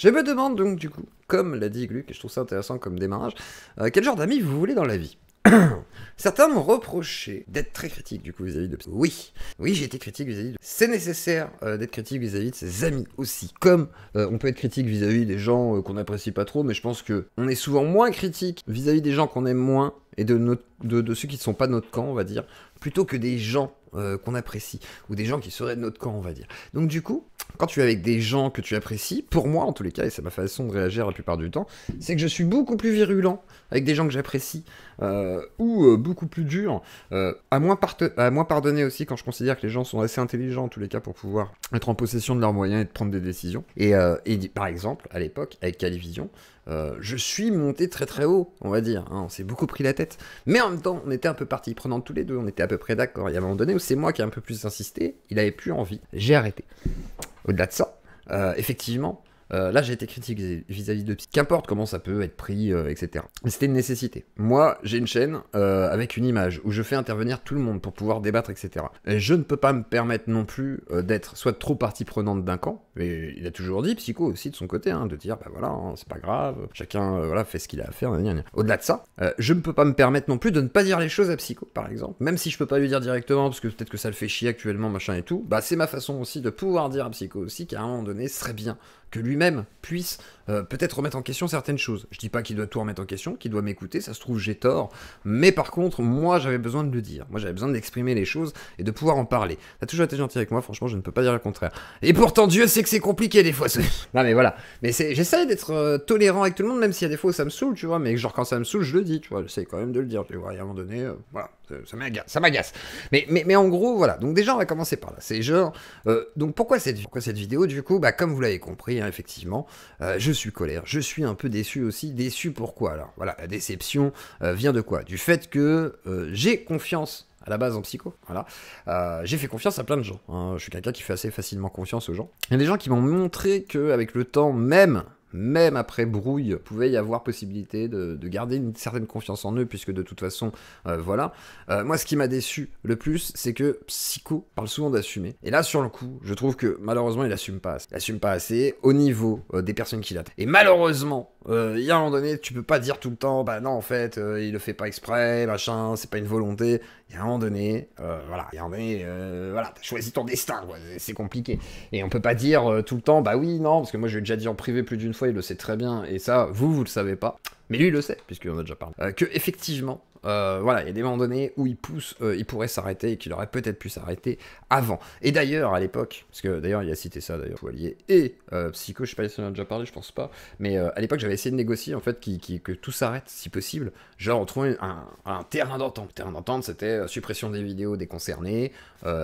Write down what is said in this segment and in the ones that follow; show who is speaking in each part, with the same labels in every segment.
Speaker 1: Je me demande donc du coup, comme l'a dit Gluck, et je trouve ça intéressant comme démarrage, quel genre d'amis vous voulez dans la vie? Certains m'ont reproché d'être très critique du coup vis-à-vis de... Oui, j'ai été critique vis-à-vis de... C'est nécessaire d'être critique vis-à-vis de ses amis aussi. Comme on peut être critique vis-à-vis des gens qu'on n'apprécie pas trop, mais je pense que on est souvent moins critique vis-à-vis des gens qu'on aime moins et de ceux qui ne sont pas de notre camp, on va dire, plutôt que des gens qu'on apprécie, ou des gens qui seraient de notre camp, on va dire. Donc du coup, quand tu es avec des gens que tu apprécies, pour moi en tous les cas, et c'est ma façon de réagir la plupart du temps, c'est que je suis beaucoup plus virulent avec des gens que j'apprécie, ou beaucoup plus dur, à moins pardonner aussi quand je considère que les gens sont assez intelligents en tous les cas pour pouvoir être en possession de leurs moyens et de prendre des décisions. Et par exemple, à l'époque, avec Calivision, je suis monté très très haut, on va dire, hein, on s'est beaucoup pris la tête, mais en même temps, on était un peu partie prenante tous les deux, on était à peu près d'accord. Il y a un moment donné où c'est moi qui ai un peu plus insisté, il avait plus envie, j'ai arrêté. Au-delà de ça, effectivement, là j'ai été critique vis-à-vis de qu'importe comment ça peut être pris, etc. Mais c'était une nécessité. Moi, j'ai une chaîne avec une image où je fais intervenir tout le monde pour pouvoir débattre, etc. Et je ne peux pas me permettre non plus d'être soit trop partie prenante d'un camp, et il a toujours dit, Psycho aussi de son côté, hein, de dire, bah voilà, hein, c'est pas grave, chacun voilà, fait ce qu'il a à faire, gna gna. Au-delà de ça, je ne peux pas me permettre non plus de ne pas dire les choses à Psycho, par exemple. Même si je peux pas lui dire directement, parce que peut-être que ça le fait chier actuellement, machin et tout, bah c'est ma façon aussi de pouvoir dire à Psycho aussi qu'à un moment donné, ce serait bien que lui-même puisse peut-être remettre en question certaines choses. Je dis pas qu'il doit tout remettre en question, qu'il doit m'écouter, ça se trouve j'ai tort, mais par contre, moi j'avais besoin de le dire, moi j'avais besoin d'exprimer les choses et de pouvoir en parler. T'as toujours été gentil avec moi, franchement je ne peux pas dire le contraire. Et pourtant Dieu sait que c'est compliqué des fois. Non mais voilà, mais j'essaye d'être tolérant avec tout le monde, même s'il y a des fois où ça me saoule, tu vois, mais genre quand ça me saoule je le dis, tu vois, j'essaie quand même de le dire, tu vois, et à un moment donné, voilà, ça m'agace. Mais en gros, voilà, donc déjà on va commencer par là, c'est genre, donc pourquoi cette vidéo du coup, bah comme vous l'avez compris, hein, effectivement, je suis colère, je suis un peu déçu aussi. Déçu pourquoi alors? Voilà, la déception vient de quoi? Du fait que j'ai confiance à la base en Psycho, voilà. J'ai fait confiance à plein de gens, hein. Je suis quelqu'un qui fait assez facilement confiance aux gens. Il y a des gens qui m'ont montré qu'avec le temps, même après brouille, pouvait y avoir possibilité de garder une certaine confiance en eux, puisque de toute façon, voilà. Moi, ce qui m'a déçu le plus, c'est que Psycho parle souvent d'assumer. Et là, sur le coup, je trouve que malheureusement, il assume pas assez. Il assume pas assez au niveau des personnes qu'il attaque. Et malheureusement, il y a un moment donné, tu peux pas dire tout le temps, bah non, en fait, il le fait pas exprès, machin, c'est pas une volonté. Il y a un moment donné, voilà, voilà, t'as choisi ton destin, quoi, c'est compliqué. Et on peut pas dire tout le temps, bah oui, non, parce que moi je l'ai déjà dit en privé plus d'une fois, il le sait très bien, et ça, vous le savez pas. Mais lui, il le sait, puisqu'il en a déjà parlé. Que, effectivement, voilà, il y a des moments donnés où il pourrait s'arrêter, et qu'il aurait peut-être pu s'arrêter avant. Et d'ailleurs, à l'époque, parce que d'ailleurs, il a cité ça, d'ailleurs, Chevalier et Psycho, je sais pas si on en a déjà parlé, je pense pas, mais à l'époque, j'avais essayé de négocier, en fait, que tout s'arrête, si possible, genre, on trouvait un terrain d'entente. Le terrain d'entente, c'était suppression des vidéos des concernés,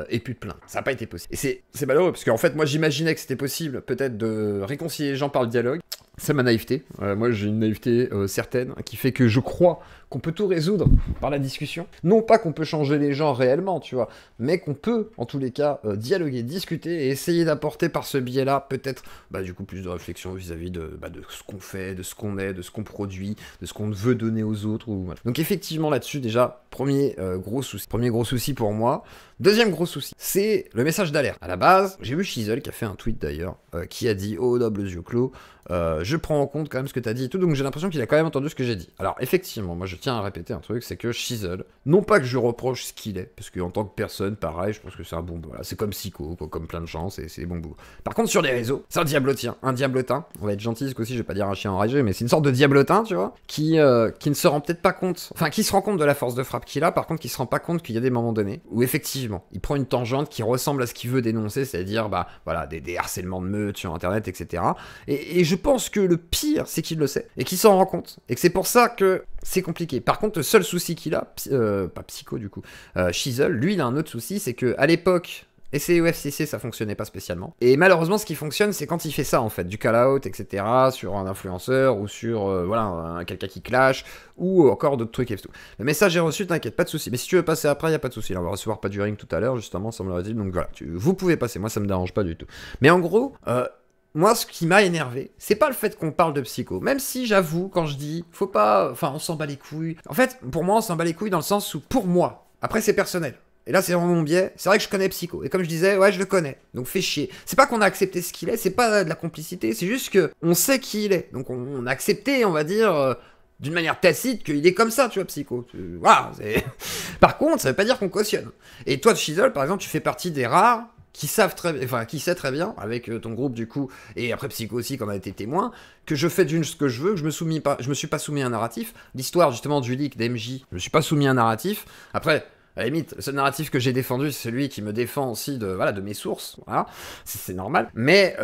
Speaker 1: et plus de plainte. Ça n'a pas été possible. Et c'est malheureux, parce qu'en fait, moi, j'imaginais que c'était possible, peut-être, de réconcilier les gens par le dialogue. C'est ma naïveté. Moi, j'ai une naïveté certaine qui fait que je crois qu'on peut tout résoudre par la discussion. Non pas qu'on peut changer les gens réellement, tu vois, mais qu'on peut, en tous les cas, dialoguer, discuter et essayer d'apporter par ce biais-là, peut-être, bah, du coup, plus de réflexion vis-à-vis de ce qu'on fait, de ce qu'on est, de ce qu'on produit, de ce qu'on veut donner aux autres. Voilà. Donc, effectivement, là-dessus, déjà, premier gros souci pour moi. Deuxième gros souci, c'est le message d'alerte. À la base, j'ai vu Shizel qui a fait un tweet d'ailleurs, qui a dit « Oh, nobles yeux clos, je prends en compte quand même ce que t'as dit et tout », donc j'ai l'impression qu'il a quand même entendu ce que j'ai dit. Alors, effectivement, moi je tiens à répéter un truc, c'est que Shizel, non pas que je reproche ce qu'il est, parce qu'en tant que personne, pareil, je pense que c'est un bon boulot. Voilà, c'est comme Psycho, quoi, comme plein de gens, c'est des bons boulots. Par contre, sur les réseaux, c'est un diablotin, on va être gentil, parce qu'aussi je vais pas dire un chien enragé, mais c'est une sorte de diablotin, tu vois, qui ne se rend peut-être pas compte, enfin, qui se rend compte de la force de frappe qu'il a, par contre, qui se rend pas compte qu'il y a des moments donnés où effectivement, il prend une tangente qui ressemble à ce qu'il veut dénoncer, c'est-à-dire, bah, voilà, des harcèlements de meutes sur Internet, etc. Et je pense que le pire, c'est qu'il le sait, et qu'il s'en rend compte, et que c'est pour ça que c'est compliqué. Par contre, le seul souci qu'il a, pas Psycho du coup, Shizel, lui, il a un autre souci, c'est que à l'époque, essayer au FCC, ça fonctionnait pas spécialement. Et malheureusement, ce qui fonctionne, c'est quand il fait ça, en fait, du call-out, etc., sur un influenceur, ou sur, voilà, quelqu'un qui clash, ou encore d'autres trucs et tout. Le message est reçu, t'inquiète, pas de souci. Mais si tu veux passer après, y a pas de souci. Là, on va recevoir pas du ring tout à l'heure, justement, ça me l'a dit, donc voilà, vous pouvez passer, moi ça me dérange pas du tout. Mais en gros, moi, ce qui m'a énervé, c'est pas le fait qu'on parle de Psycho. Même si, j'avoue, quand je dis, faut pas, enfin, on s'en bat les couilles. En fait, pour moi, on s'en bat les couilles dans le sens où, pour moi, après c'est personnel. et là c'est vraiment mon biais, c'est vrai que je connais Psycho, et comme je disais, ouais je le connais, donc fais chier. C'est pas qu'on a accepté ce qu'il est, c'est pas de la complicité, c'est juste que on sait qui il est, donc on a accepté, on va dire, d'une manière tacite qu'il est comme ça, tu vois, Psycho. Voilà, par contre, ça veut pas dire qu'on cautionne. Et toi, Chisel, par exemple, tu fais partie des rares qui savent qui sait très bien, avec ton groupe du coup, et après Psycho aussi, qu'on a été témoin, que je fais ce que je veux, que je me suis pas soumis à un narratif. L'histoire justement du leak d'MJ, je me suis pas soumis à un narratif. Après, à la limite, le seul narratif que j'ai défendu, c'est celui qui me défend aussi de mes sources, voilà, c'est normal, mais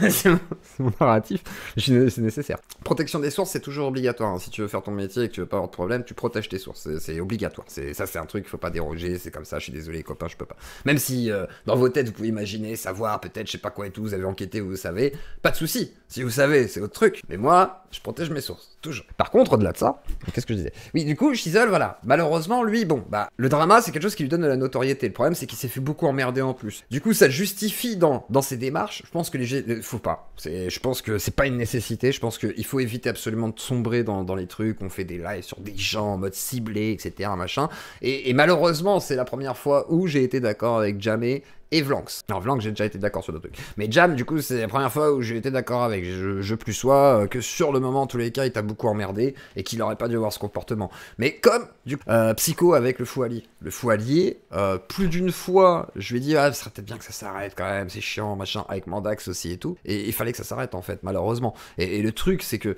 Speaker 1: c'est mon narratif, c'est nécessaire. Protection des sources, c'est toujours obligatoire, hein. Si tu veux faire ton métier et que tu veux pas avoir de problème, tu protèges tes sources, c'est obligatoire, ça c'est un truc, il faut pas déroger, c'est comme ça, je suis désolé les copains, je peux pas. Même si, dans vos têtes, vous pouvez imaginer, savoir, peut-être, je sais pas quoi et tout, vous avez enquêté, vous savez, pas de souci. Si vous savez, c'est votre truc, mais moi, je protège mes sources, toujours. Par contre, au-delà de ça, qu'est-ce que je disais? Oui, du coup, Chisel, voilà, malheureusement, lui, bon, bah, le drama, c'est quelque chose qui lui donne de la notoriété. Le problème, c'est qu'il s'est fait beaucoup emmerder en plus. Du coup, ça justifie dans ses démarches. Je pense que faut pas. Je pense que c'est pas une nécessité. Je pense qu'il faut éviter absolument de sombrer dans les trucs. On fait des lives sur des gens en mode ciblé, etc. Machin. Et malheureusement, c'est la première fois où j'ai été d'accord avec Jamé et Vlanx. Alors Vlanx, j'ai déjà été d'accord sur d'autres trucs. Mais Jam, du coup, c'est la première fois où j'ai été d'accord avec. Je plus sois que sur le moment, en tous les cas, il t'a beaucoup emmerdé et qu'il aurait pas dû avoir ce comportement. Mais comme, du coup, Psycho avec le fou allié. Le fou allié, plus d'une fois, je lui ai dit, ah, ce serait peut-être bien que ça s'arrête quand même, c'est chiant, machin, avec Mandax aussi et tout. Et il fallait que ça s'arrête, en fait, malheureusement. Et le truc, c'est que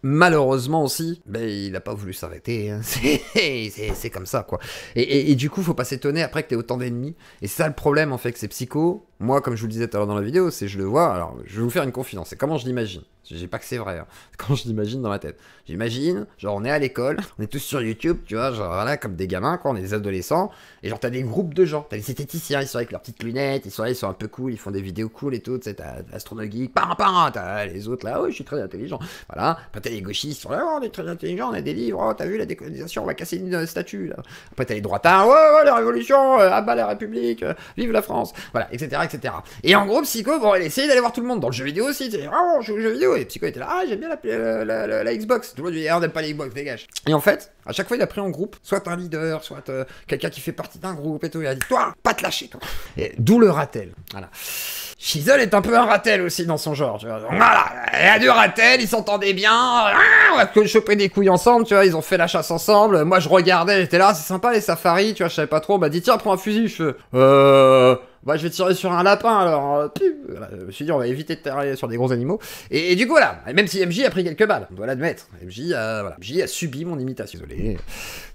Speaker 1: malheureusement aussi, ben, il a pas voulu s'arrêter, hein. C'est comme ça, quoi. Et du coup, faut pas s'étonner après que t'aies autant d'ennemis. Et c'est ça le problème, en fait, que c'est Psycho. Moi, comme je vous le disais tout à l'heure dans la vidéo, c'est je le vois, alors je vais vous faire une confidence, c'est comment je l'imagine. J'ai pas que c'est vrai, hein. C'est comment je l'imagine dans ma tête. J'imagine, genre on est à l'école, on est tous sur YouTube, tu vois, genre voilà, comme des gamins, quoi, on est des adolescents, et genre t'as des groupes de gens, t'as les esthéticiens, ils sont avec leurs petites lunettes, ils sont là, ils sont un peu cool, ils font des vidéos cool et tout, tu sais, t'as l'astronogeek, t'as les autres là, oui, je suis très intelligent, voilà. Après t'as les gauchistes, là, oh, on est très intelligent, on a des livres, oh, t'as vu la décolonisation, on va casser une statue, là. Après t'as les droitards, ouais, la révolution, à bas la République, vive la France, voilà, etc., etc. Et en gros, Psycho, bon, elle essaye d'aller voir tout le monde, dans le jeu vidéo aussi, tu sais, oh, on joue aux jeux vidéo, et Psycho était là, ah, j'aime bien la Xbox, tout le monde lui dit, ah, on n'aime pas la Xbox, dégage. Et en fait, à chaque fois, il a pris en groupe, soit un leader, soit quelqu'un qui fait partie d'un groupe et tout, il a dit, toi, pas te lâcher, toi. Et d'où le ratel, voilà. Chisel est un peu un ratel aussi dans son genre, tu vois. Donc, voilà, il y a deux ratels, ils s'entendaient bien, on va choper des couilles ensemble, tu vois, ils ont fait la chasse ensemble. Moi, je regardais, j'étais là, c'est sympa les safaris, tu vois, je savais pas trop. On m'a dit, tiens, prends un fusil, je fais, bah, je vais tirer sur un lapin, alors, voilà, je me suis dit, on va éviter de tirer sur des gros animaux. Et du coup, voilà, même si MJ a pris quelques balles, on doit l'admettre, MJ a subi mon imitation. Désolé,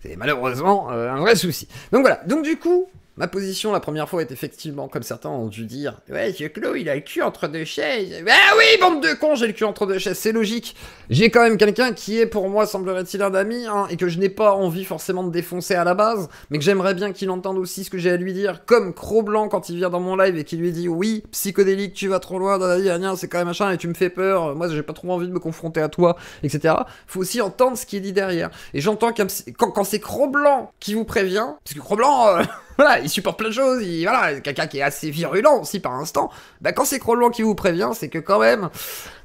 Speaker 1: c'est malheureusement un vrai souci. Donc voilà, donc du coup, ma position la première fois est effectivement, comme certains ont dû dire, ouais, ce Clo, il a le cul entre deux chaises. Bah oui, bande de cons, j'ai le cul entre deux chaises, c'est logique. J'ai quand même quelqu'un qui est pour moi, semblerait-il, un ami, hein, et que je n'ai pas envie forcément de défoncer à la base, mais que j'aimerais bien qu'il entende aussi ce que j'ai à lui dire, comme Cro-Blanc quand il vient dans mon live et qui lui dit, oui, psychodélique, tu vas trop loin dans la vie, c'est quand même machin, et tu me fais peur, moi j'ai pas trop envie de me confronter à toi, etc. Faut aussi entendre ce qui est dit derrière. Et j'entends quand c'est Cro-Blanc qui vous prévient, parce que Cro-Blanc, voilà, il supporte plein de choses, voilà, quelqu'un qui est assez virulent aussi par instant, bah quand c'est Cro-Blanc qui vous prévient, c'est que quand même,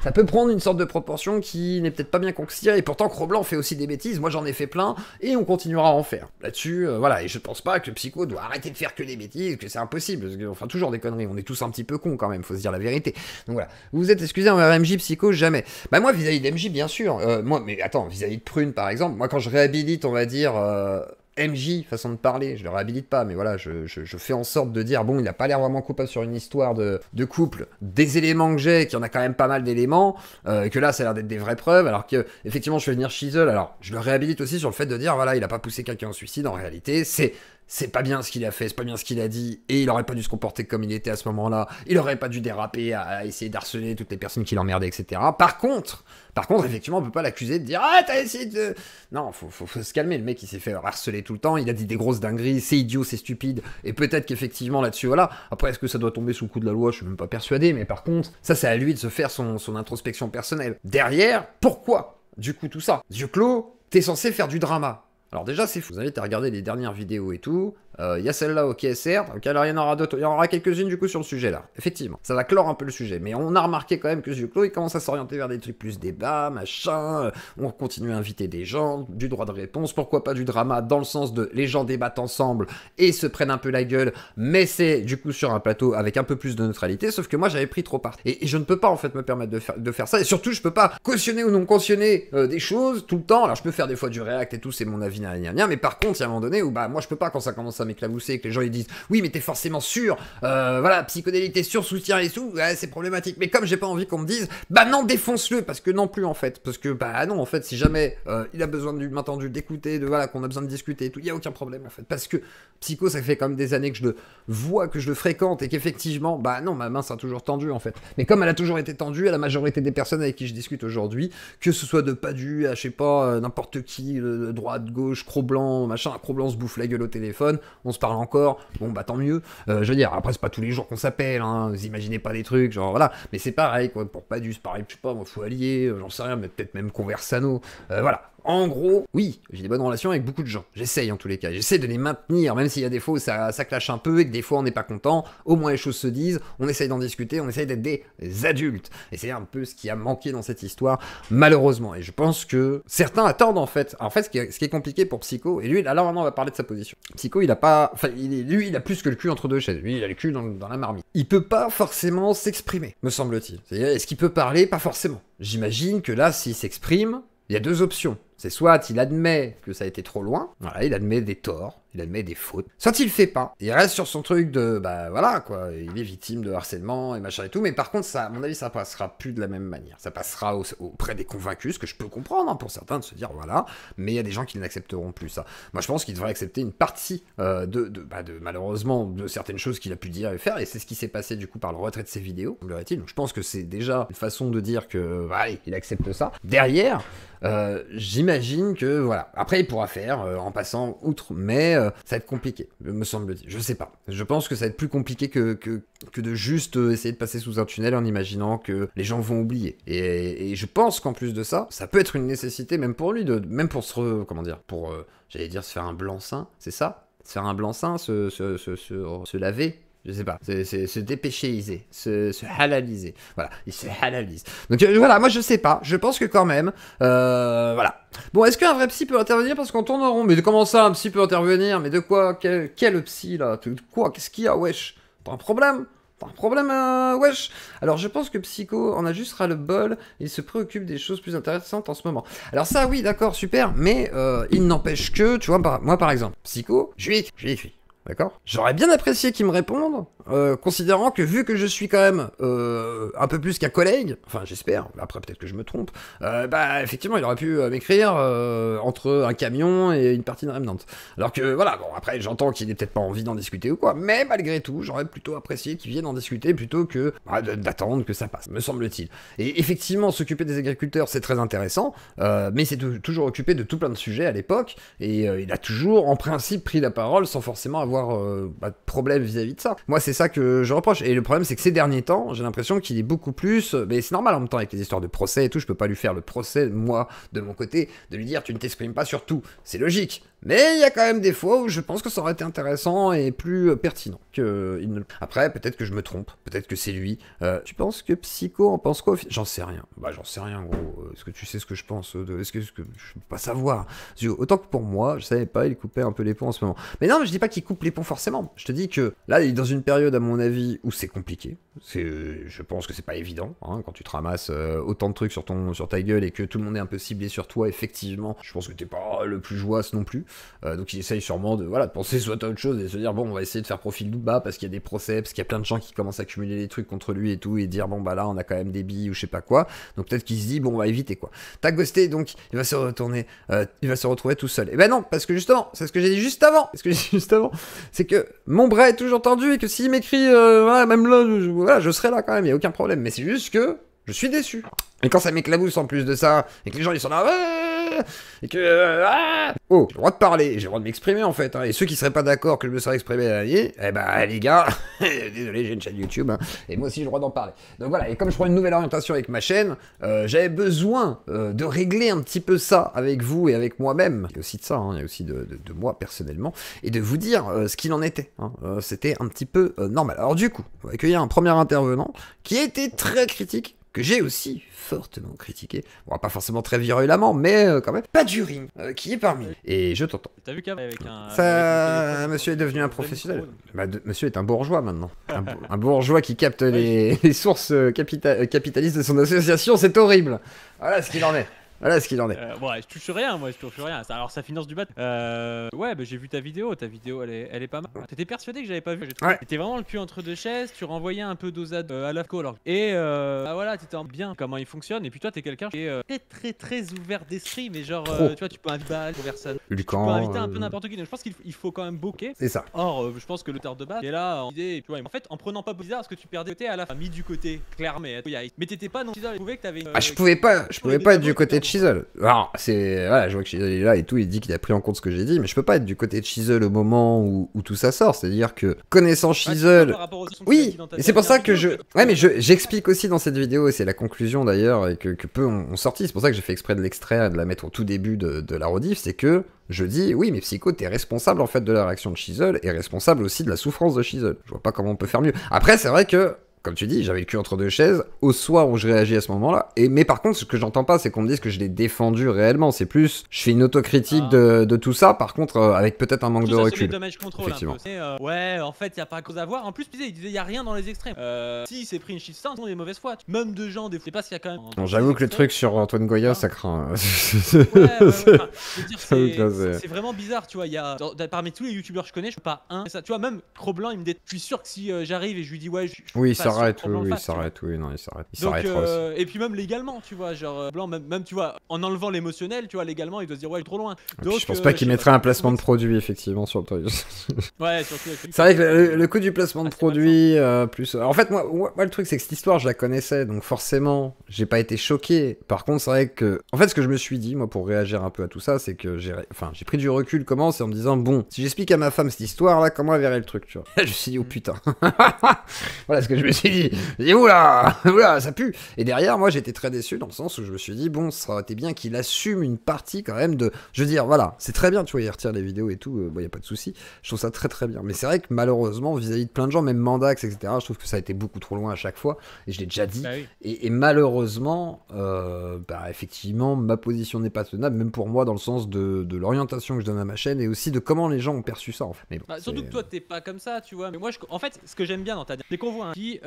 Speaker 1: ça peut prendre une sorte de proportion qui n'est peut-être pas bien considérée, et pourtant Cro-Blanc fait aussi des bêtises, moi j'en ai fait plein, et on continuera à en faire. Là-dessus, voilà, et je pense pas que Psycho doit arrêter de faire que des bêtises, que c'est impossible, parce qu'on fera toujours des conneries, on est tous un petit peu cons quand même, faut se dire la vérité. Donc voilà, vous vous êtes excusé envers MJ, Psycho, jamais. Bah moi, vis-à-vis d'MJ, bien sûr, moi, mais attends, vis-à-vis de Prune par exemple, moi quand je réhabilite, on va dire... MJ, façon de parler, je le réhabilite pas, mais voilà, je fais en sorte de dire, bon, il a pas l'air vraiment coupable sur une histoire de couple, des éléments que j'ai, qu'il y en a quand même pas mal d'éléments, que là, ça a l'air d'être des vraies preuves, alors que, effectivement, je fais venir Chisel, alors, je le réhabilite aussi sur le fait de dire, voilà, il a pas poussé quelqu'un au suicide, en réalité, c'est pas bien ce qu'il a fait, c'est pas bien ce qu'il a dit, et il aurait pas dû se comporter comme il était à ce moment-là, il aurait pas dû déraper à essayer d'harceler toutes les personnes qui l'emmerdaient, etc. Par contre, effectivement, on peut pas l'accuser de dire « Ah, t'as essayé de... » Non, faut se calmer, le mec, il s'est fait harceler tout le temps, il a dit des grosses dingueries, c'est idiot, c'est stupide, et peut-être qu'effectivement, là-dessus, voilà. Après, est-ce que ça doit tomber sous le coup de la loi? Je suis même pas persuadé, mais par contre, ça, c'est à lui de se faire son introspection personnelle. Derrière, pourquoi, du coup, tout ça? Dieu Clos, t'es censé faire du drama. Alors déjà, c'est fou. Je vous invite à regarder les dernières vidéos et tout. il y a celle-là au KSR, donc alors il y en aura d'autres, il y en aura quelques-unes du coup sur le sujet là, effectivement. Ça va clore un peu le sujet, mais on a remarqué quand même que ce clos il commence à s'orienter vers des trucs plus débat, machin, on continue à inviter des gens, du droit de réponse, pourquoi pas du drama, dans le sens de les gens débattent ensemble et se prennent un peu la gueule, mais c'est du coup sur un plateau avec un peu plus de neutralité, sauf que moi j'avais pris trop part. Et je ne peux pas en fait me permettre de faire ça, et surtout je peux pas cautionner ou non cautionner des choses tout le temps. Alors je peux faire des fois du react et tout, c'est mon avis, mais par contre il y a un moment donné où bah moi je peux pas, quand ça commence à m'éclabousser et que les gens ils disent oui mais t'es forcément sûr, voilà, psychodélique t'es sûr, soutien et tout, ouais, c'est problématique. Mais comme j'ai pas envie qu'on me dise bah non défonce-le, parce que non plus en fait, parce que bah non en fait si jamais il a besoin m'entendu d'écouter, de voilà, qu'on a besoin de discuter et tout, il y a aucun problème en fait, parce que Psycho ça fait quand même des années que je le vois, que je le fréquente, et qu'effectivement bah non ma main sera toujours tendue en fait. Mais comme elle a toujours été tendue à la majorité des personnes avec qui je discute aujourd'hui, que ce soit de Padu à je sais pas n'importe qui, droite, gauche, Cro-Blanc, machin, Cro-Blanc se bouffe la gueule au téléphone, on se parle encore, bon bah tant mieux, je veux dire, après c'est pas tous les jours qu'on s'appelle, hein, vous imaginez pas des trucs, genre voilà, mais c'est pareil quoi, pour Padu c'est pareil, je sais pas, moi faut allier, j'en sais rien, mais peut-être même Conversano, voilà. En gros, oui, j'ai des bonnes relations avec beaucoup de gens. J'essaye en tous les cas. J'essaie de les maintenir, même s'il y a des fois où ça clash un peu et que des fois on n'est pas content. Au moins les choses se disent, on essaye d'en discuter, on essaye d'être des adultes. Et c'est un peu ce qui a manqué dans cette histoire, malheureusement. Et je pense que certains attendent en fait. En fait, ce qui est compliqué pour Psycho, et lui, alors maintenant on va parler de sa position. Psycho, il a pas. Enfin, lui, il a plus que le cul entre deux chaises. Lui, il a le cul dans la marmite. Il peut pas forcément s'exprimer, me semble-t-il. C'est-à-dire, est-ce qu'il peut parler? Pas forcément. J'imagine que là, s'il s'exprime, il y a deux options. C'est soit il admet que ça a été trop loin, voilà, il admet des torts, il admet des fautes. Soit il le fait pas, il reste sur son truc de, bah voilà quoi, il est victime de harcèlement et machin et tout, mais par contre, ça, à mon avis, ça passera plus de la même manière. Ça passera auprès des convaincus, ce que je peux comprendre, hein, pour certains, de se dire voilà, mais il y a des gens qui n'accepteront plus ça. Moi, je pense qu'il devrait accepter une partie malheureusement, de certaines choses qu'il a pu dire et faire, et c'est ce qui s'est passé du coup par le retrait de ses vidéos, semblerait-il. Donc je pense que c'est déjà une façon de dire que, allez, il accepte ça. Derrière, j'imagine que voilà. Après, il pourra faire en passant outre, mais ça va être compliqué, me semble-t-il. Je sais pas. Je pense que ça va être plus compliqué que de juste essayer de passer sous un tunnel en imaginant que les gens vont oublier. Et je pense qu'en plus de ça, ça peut être une nécessité même pour lui, même pour j'allais dire se faire un blanc-seing, c'est ça? Se faire un blanc-seing, se laver. Je sais pas, se dépéchéiser, se halaliser. Voilà, il se halalise. Donc voilà, moi je sais pas, je pense que quand même, voilà. Bon, est-ce qu'un vrai psy peut intervenir? Parce qu'on tourne en rond. Mais de comment ça, un psy peut intervenir? Mais de quoi? Quel psy là? De quoi? Qu'est-ce qu'il y a, wesh? T'as un problème? Wesh. Alors je pense que Psycho en a juste ras le bol, il se préoccupe des choses plus intéressantes en ce moment. Alors ça oui, d'accord, super, mais il n'empêche que, tu vois, moi par exemple, Psycho, je lui ai écrit. D'accord? J'aurais bien apprécié qu'il me réponde, considérant que vu que je suis quand même un peu plus qu'un collègue, enfin j'espère, après peut-être que je me trompe, bah effectivement il aurait pu m'écrire entre un camion et une partie de Remnant. Alors que voilà, bon après j'entends qu'il n'ait peut-être pas envie d'en discuter ou quoi, mais malgré tout j'aurais plutôt apprécié qu'il vienne en discuter plutôt que d'attendre que ça passe, me semble-t-il. Et effectivement s'occuper des agriculteurs c'est très intéressant, mais c'est toujours occupé de tout plein de sujets à l'époque, et il a toujours en principe pris la parole sans forcément avoir de problème vis-à-vis de ça. Moi c'est ça que je reproche, et le problème c'est que ces derniers temps j'ai l'impression qu'il est beaucoup plus, mais c'est normal en même temps avec les histoires de procès et tout, je peux pas lui faire le procès moi de mon côté, de lui dire tu ne t'exprimes pas sur tout, c'est logique, mais il y a quand même des fois où je pense que ça aurait été intéressant et plus pertinent que Après peut-être que je me trompe, peut-être que c'est lui. Tu penses que Psycho en pense quoi? J'en sais rien, j'en sais rien gros. Est-ce que tu sais ce que je pense est-ce que je peux pas savoir? Autant que pour moi je savais pas, il coupait un peu les ponts en ce moment, mais non, mais je dis pas qu'il coupe les ponts forcément, je te dis que là il est dans une période à mon avis où c'est compliqué, je pense que c'est pas évident, hein, quand tu te ramasses autant de trucs sur ta gueule et que tout le monde est un peu ciblé sur toi, effectivement je pense que t'es pas le plus joyeux non plus, donc il essaye sûrement de penser soit à autre chose et se dire bon on va essayer de faire profil bas parce qu'il y a des procès, parce qu'il y a plein de gens qui commencent à accumuler les trucs contre lui et tout, et dire bon bah là on a quand même des billes ou je sais pas quoi, donc peut-être qu'il se dit bon on va éviter quoi. T'as ghosté, donc il va se retrouver tout seul. Et ben non, parce que justement c'est ce que j'ai dit juste avant, c'est que mon bras est toujours tendu et que s'il m'écrit même là je serai là quand même, il y a aucun problème, mais c'est juste que je suis déçu. Et quand ça m'éclabousse en plus de ça, et que les gens ils sont là, et que oh, j'ai le droit de parler, j'ai le droit de m'exprimer en fait, hein. Et ceux qui seraient pas d'accord que je me serais exprimé à l'année, eh ben les gars, désolé, j'ai une chaîne YouTube, hein, et moi aussi j'ai le droit d'en parler. Donc voilà, et comme je prends une nouvelle orientation avec ma chaîne, j'avais besoin de régler un petit peu ça avec vous et avec moi-même. Il y a aussi de ça, hein, il y a aussi de moi personnellement, et de vous dire ce qu'il en était, hein. C'était un petit peu normal. Alors du coup, on va accueillir un premier intervenant qui a été très critique, que j'ai aussi fortement critiqué, bon, pas forcément très virulemment, mais quand même, pas du ring, qui est parmi nous. Et je t'entends.
Speaker 2: T'as vu qu'avec un...
Speaker 1: Ça, monsieur est devenu un professionnel. Bah, monsieur est un bourgeois maintenant. Un bourgeois qui capte les sources capitalistes de son association, c'est horrible. Voilà ce qu'il en est. Voilà ce qu'il en est.
Speaker 2: Bon, je touche rien, moi, je touche rien. Alors, ça finance du bat. Ouais, bah, j'ai vu ta vidéo elle est pas mal. Très persuadé que j'avais pas vu.
Speaker 1: Ouais.
Speaker 2: T'étais vraiment le cul entre deux chaises, tu renvoyais un peu dosade à l'AFCO. Et bah, voilà, t'étais en bien comment il fonctionne. Et puis toi, t'es quelqu'un qui est très ouvert d'esprit, mais genre, tu vois, tu peux inviter une personne. Tu peux inviter un peu n'importe qui. Donc, je pense qu'il faut quand même bokeh.
Speaker 1: C'est ça.
Speaker 2: Or, je pense que l'auteur de base est là en idée. Tu vois, en fait, en prenant pas bizarre, parce que tu perdais côté à la fin, mis du côté clair, mais t'étais pas non Chisel. Je pouvais que t'avais.
Speaker 1: Ah, je pouvais pas être du côté de Chisel. Alors, c'est. Voilà, je vois que Chisel est là et tout, il dit qu'il a pris en compte ce que j'ai dit, mais je peux pas être du côté de Chisel au moment où tout ça sort. C'est-à-dire que, connaissant Chisel. Oui, et c'est pour ça que je. Ouais, mais j'explique aussi dans cette vidéo, et c'est la conclusion d'ailleurs, et que peu ont sorti. C'est pour ça que j'ai fait exprès de l'extraire et de la mettre au tout début de la rediff, c'est que je dis, oui, mais Psycho, t'es responsable en fait de la réaction de Chisel, et responsable aussi de la souffrance de Chisel. Je vois pas comment on peut faire mieux. Après, c'est vrai que. Comme tu dis, j'avais le cul entre deux chaises, au soir où je réagis à ce moment-là. Mais par contre, ce que j'entends pas, c'est qu'on me dise que je l'ai défendu réellement. C'est plus, je fais une autocritique de tout ça, par contre, avec peut-être un manque de recul.
Speaker 2: Effectivement. Ouais, en fait, y a pas cause à voir. En plus, il disait, y a rien dans les extrêmes. Si c'est pris une shitstorm, on est mauvaise foi. Même de gens, des fois, c'est pas s'il y a quand même.
Speaker 1: Bon, j'avoue que le truc sur Antoine Goya, ça craint.
Speaker 2: C'est vraiment bizarre, tu vois. Il y a parmi tous les youtubeurs que je connais, je suis pas un. Tu vois, même Cro-Blanc, il me dit, je suis sûr que si j'arrive et je lui dis, ouais,
Speaker 1: oui, ça s'arrête, oui, il s'arrête, non, il s'arrête. Il s'arrêtera aussi.
Speaker 2: Et puis même légalement, tu vois, genre Blanc, même tu vois, en enlevant l'émotionnel, tu vois, légalement, il doit se dire ouais, trop loin. Donc,
Speaker 1: je pense pas qu'il mettrait un placement de produit effectivement sur le truc.
Speaker 2: Ouais, surtout.
Speaker 1: C'est vrai que le coût du placement de produit plus. En fait, moi, le truc c'est que cette histoire, je la connaissais, donc forcément, j'ai pas été choqué. Par contre, c'est vrai que, en fait, ce que je me suis dit, moi, pour réagir un peu à tout ça, c'est que j'ai pris du recul. Comment, c'est en me disant bon, si j'explique à ma femme cette histoire-là, comment elle verrait le truc, tu vois. Je me suis dit oh putain. Voilà ce que je me suis dit. Je dis oula, ça pue. Et derrière, moi, j'étais très déçu dans le sens où je me suis dit, bon, ça aurait été bien qu'il assume une partie quand même de. Je veux dire, voilà, c'est très bien, tu vois, il retire les vidéos et tout, y a pas de souci. Je trouve ça très très bien. Mais c'est vrai que malheureusement, vis-à-vis de plein de gens, même Mandax, etc., je trouve que ça a été beaucoup trop loin à chaque fois. Et je l'ai déjà dit. Bah oui. Et malheureusement, effectivement, ma position n'est pas tenable, même pour moi, dans le sens de l'orientation que je donne à ma chaîne et aussi de comment les gens ont perçu ça, en fait. Mais bon,
Speaker 2: surtout que toi, t'es pas comme ça, tu vois. Mais moi, en fait, ce que j'aime bien dans ta c'est qu'on voit un qui